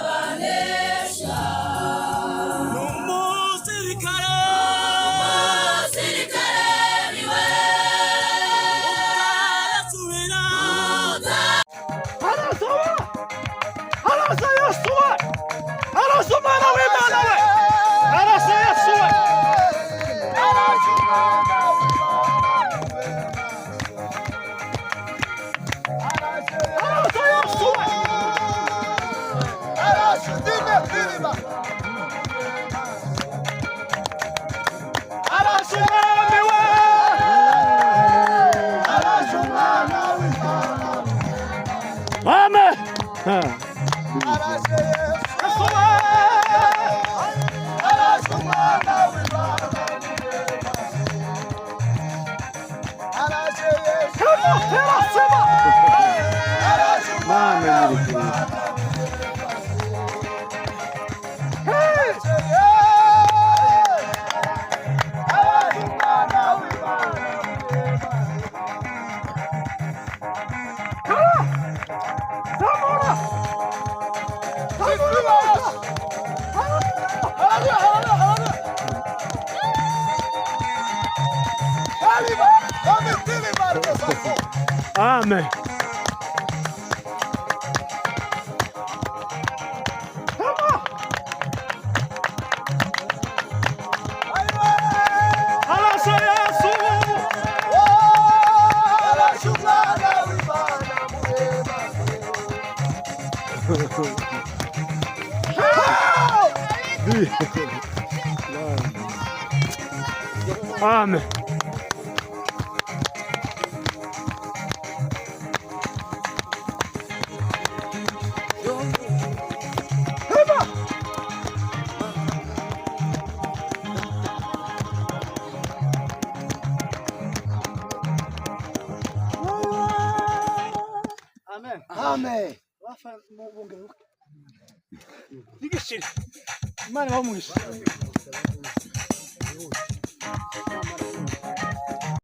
turabanesha n'umusirikare niwe utasubira arasa Yesuwa arasa umwana w'Imana we arasa Yesuwa arasa umwana arasa Yesuwa arasa dime diriba arasa umwami we arasa umwana w'Imana. Amen. Arasa Yesuwa arasa umwana w'Imana arasa Yesuwa arasa umwana w'Imana Amen. Amen. Amen. Amen. Wafa mubungeruka. Digishira. Imana bamugisha.